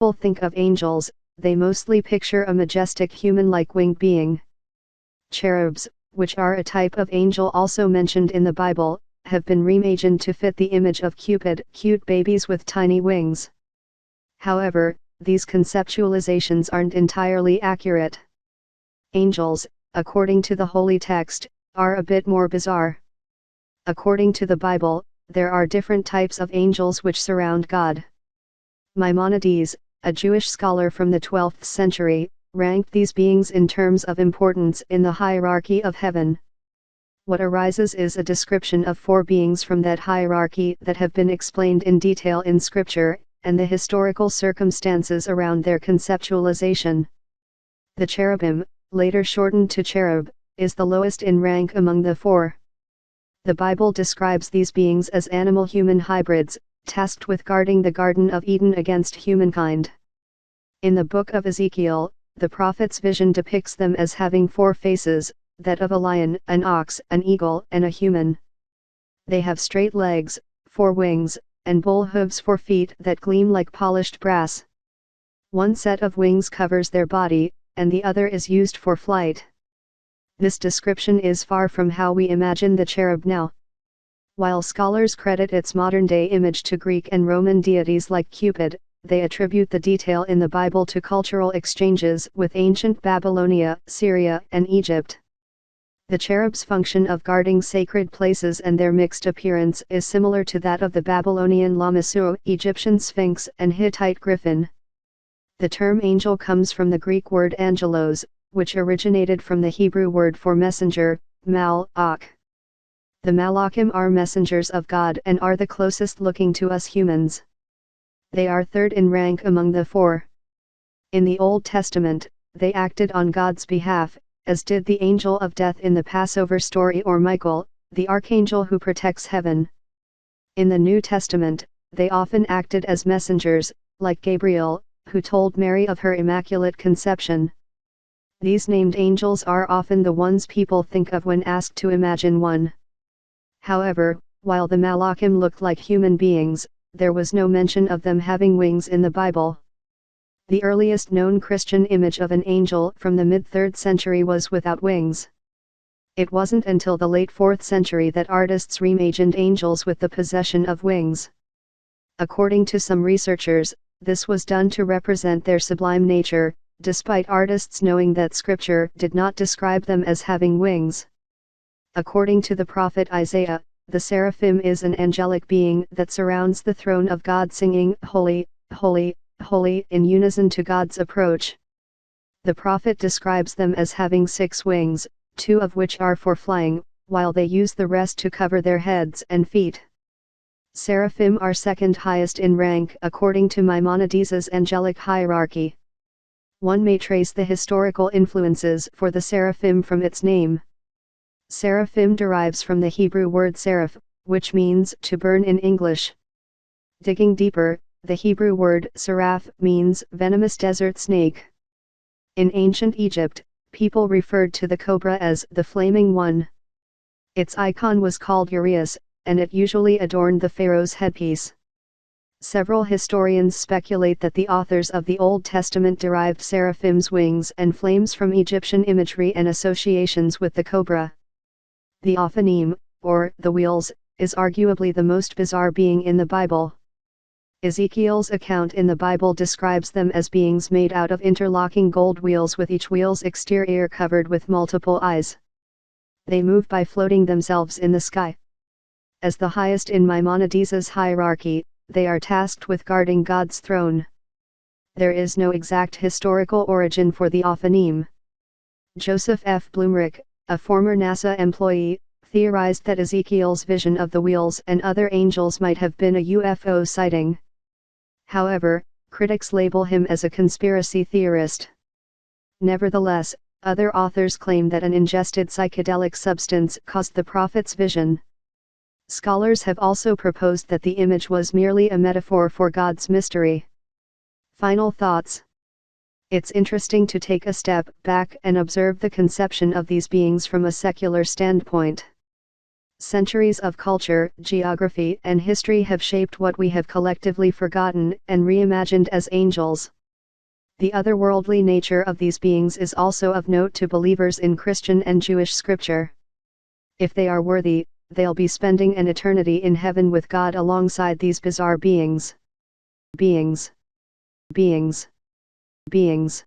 people think of angels, they mostly picture a majestic human-like winged being. Cherubs, which are a type of angel also mentioned in the Bible, have been reimagined to fit the image of Cupid, cute babies with tiny wings. However, these conceptualizations aren't entirely accurate. Angels, according to the Holy Text, are a bit more bizarre. According to the Bible, there are different types of angels which surround God. Maimonides, a Jewish scholar from the 12th century, ranked these beings in terms of importance in the hierarchy of heaven. What arises is a description of 4 beings from that hierarchy that have been explained in detail in Scripture, and the historical circumstances around their conceptualization. The cherubim, later shortened to cherub, is the lowest in rank among the 4. The Bible describes these beings as animal-human hybrids, tasked with guarding the Garden of Eden against humankind. In the book of Ezekiel, the prophet's vision depicts them as having 4 faces, that of a lion, an ox, an eagle, and a human. They have straight legs, 4 wings, and bull hooves for feet that gleam like polished brass. One set of wings covers their body, and the other is used for flight. This description is far from how we imagine the cherub now. While scholars credit its modern-day image to Greek and Roman deities like Cupid, they attribute the detail in the Bible to cultural exchanges with ancient Babylonia, Syria, and Egypt. The cherub's function of guarding sacred places and their mixed appearance is similar to that of the Babylonian Lamassu, Egyptian Sphinx, and Hittite griffin. The term angel comes from the Greek word angelos, which originated from the Hebrew word for messenger, mal-ak. The malachim are messengers of God and are the closest looking to us humans. They are 3rd in rank among the 4. In the Old Testament, they acted on God's behalf, as did the angel of death in the Passover story or Michael, the archangel who protects heaven. In the New Testament, they often acted as messengers, like Gabriel, who told Mary of her immaculate conception. These named angels are often the ones people think of when asked to imagine one. However, while the malachim looked like human beings, there was no mention of them having wings in the Bible. The earliest known Christian image of an angel from the mid-3rd century was without wings. It wasn't until the late 4th century that artists reimagined angels with the possession of wings. According to some researchers, this was done to represent their sublime nature, despite artists knowing that Scripture did not describe them as having wings. According to the prophet Isaiah, the seraphim is an angelic being that surrounds the throne of God singing, "Holy, holy, holy," in unison to God's approach. The prophet describes them as having 6 wings, 2 of which are for flying, while they use the rest to cover their heads and feet. Seraphim are 2nd highest in rank according to Maimonides' angelic hierarchy. One may trace the historical influences for the seraphim from its name. Seraphim derives from the Hebrew word seraph, which means to burn in English. Digging deeper, the Hebrew word seraph means venomous desert snake. In ancient Egypt, people referred to the cobra as the Flaming One. Its icon was called Urias, and it usually adorned the pharaoh's headpiece. Several historians speculate that the authors of the Old Testament derived seraphim's wings and flames from Egyptian imagery and associations with the cobra. The Ophanim, or the wheels, is arguably the most bizarre being in the Bible. Ezekiel's account in the Bible describes them as beings made out of interlocking gold wheels with each wheel's exterior covered with multiple eyes. They move by floating themselves in the sky. As the highest in Maimonides' hierarchy, they are tasked with guarding God's throne. There is no exact historical origin for the Ophanim. Joseph F. Blumrich, a former NASA employee, theorized that Ezekiel's vision of the wheels and other angels might have been a UFO sighting. However, critics label him as a conspiracy theorist. Nevertheless, other authors claim that an ingested psychedelic substance caused the prophet's vision. Scholars have also proposed that the image was merely a metaphor for God's mystery. Final thoughts. It's interesting to take a step back and observe the conception of these beings from a secular standpoint. Centuries of culture, geography, and history have shaped what we have collectively forgotten and reimagined as angels. The otherworldly nature of these beings is also of note to believers in Christian and Jewish scripture. If they are worthy, they'll be spending an eternity in heaven with God alongside these bizarre beings. Beings.